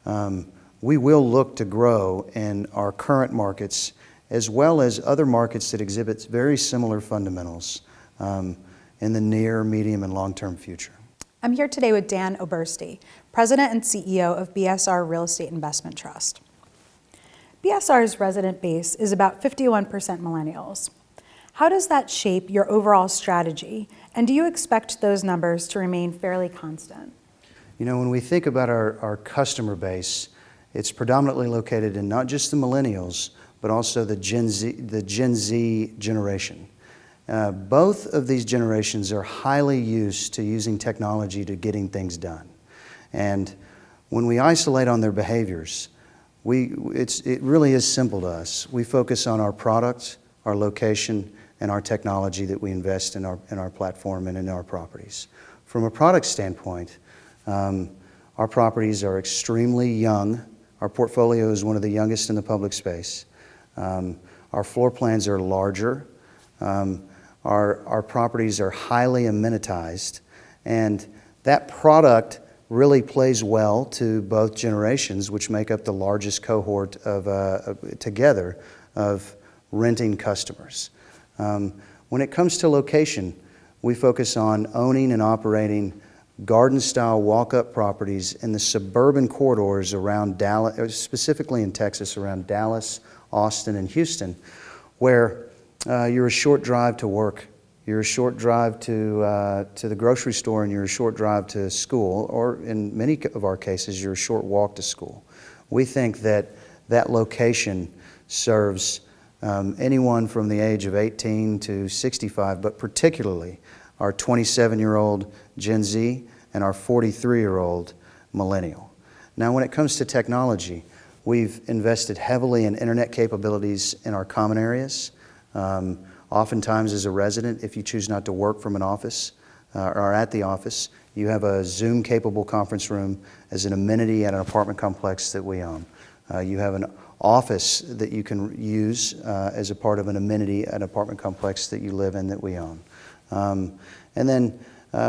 we will look to grow in our current markets as well as other markets that exhibit very similar fundamentals in the near, medium, and long-term future. I'm here today with Dan Oberste, President and CEO of BSR Real Estate Investment Trust. BSR's resident base is about 51% millennials. How does that shape your overall strategy, and do you expect those numbers to remain fairly constant? You know, when we think about our customer base, it's predominantly located in not just the millennials, but also the Gen Z generation. Both of these generations are highly used to using technology to getting things done. And when we isolate on their behaviors, it really is simple to us. We focus on our product, our location, and our technology that we invest in our platform and in our properties. From a product standpoint, our properties are extremely young. Our portfolio is one of the youngest in the public space. Our floor plans are larger. Our properties are highly amenitized, and that product really plays well to both generations, which make up the largest cohort together of renting customers. When it comes to location, we focus on owning and operating garden-style walk-up properties in the suburban corridors around Dallas, specifically in Texas, around Dallas, Austin, and Houston, where you're a short drive to work, you're a short drive to the grocery store, and you're a short drive to school, or in many of our cases, you're a short walk to school. We think that location serves anyone from the age of 18 to 65, but particularly our 27-year-old Gen Z and our 43-year-old millennial. Now, when it comes to technology, we've invested heavily in internet capabilities in our common areas. Oftentimes, as a resident, if you choose not to work from an office or at the office, you have a Zoom-capable conference room as an amenity at an apartment complex that we own. You have an office that you can use as a part of an amenity at an apartment complex that you live in that we own. And then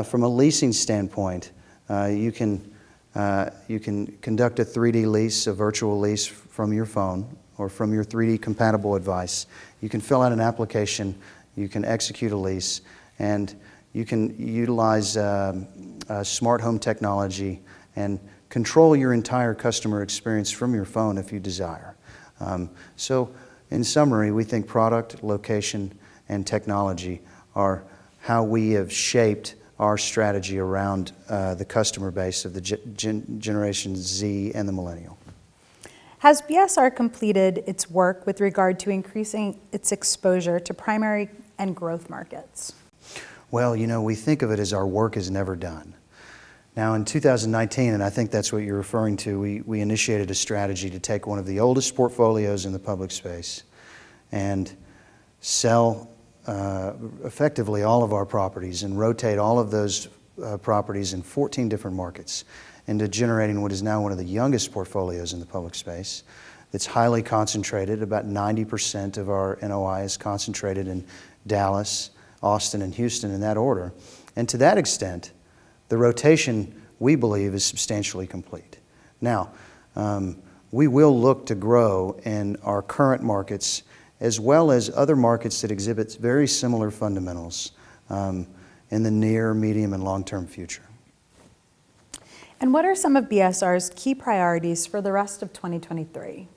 from a leasing standpoint, you can conduct a 3D lease, a virtual lease from your phone or from your 3D compatible device. You can fill out an application, you can execute a lease, and you can utilize smart home technology and control your entire customer experience from your phone if you desire. So in summary, we think product, location, and technology are how we have shaped our strategy around the customer base of the Generation Z and the millennial. Has BSR completed its work with regard to increasing its exposure to primary and growth markets? Well, you know, we think of it as our work is never done. Now, in 2019, and I think that's what you're referring to, we initiated a strategy to take one of the oldest portfolios in the public space and sell effectively all of our properties and rotate all of those properties in 14 different markets into generating what is now one of the youngest portfolios in the public space. It's highly concentrated. About 90% of our NOI is concentrated in Dallas, Austin, and Houston in that order. And to that extent, the rotation, we believe, is substantially complete. Now, we will look to grow in our current markets as well as other markets that exhibit very similar fundamentals in the near, medium, and long-term future. And what are some of BSR's key priorities for the rest of 2023?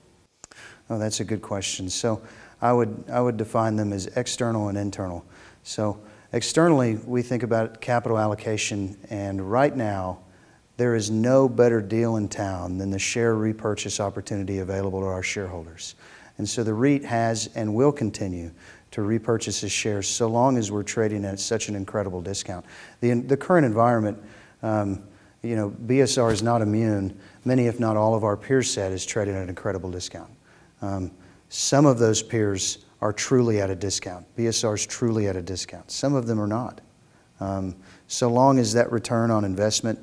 Oh, that's a good question. So I would define them as external and internal. So externally, we think about capital allocation, and right now, there is no better deal in town than the share repurchase opportunity available to our shareholders. And so the REIT has and will continue to repurchase its shares so long as we're trading at such an incredible discount. The current environment, you know, BSR is not immune. Many, if not all of our peer set is traded at an incredible discount. Some of those peers are truly at a discount. BSR is truly at a discount. Some of them are not. So long as that return on investment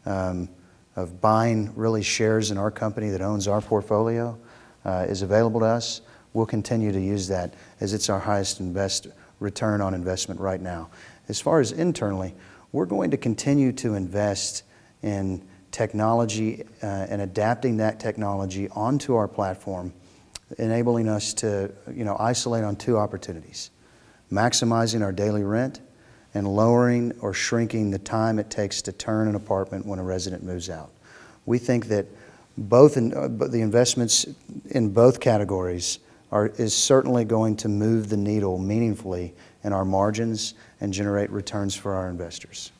of buying really shares in our company that owns our portfolio is available to us, we'll continue to use that as it's our highest and best return on investment right now. As far as internally, we're going to continue to invest in technology and adapting that technology onto our platform, enabling us to isolate on two opportunities: maximizing our daily rent and lowering or shrinking the time it takes to turn an apartment when a resident moves out. We think that the investments in both categories is certainly going to move the needle meaningfully in our margins and generate returns for our investors.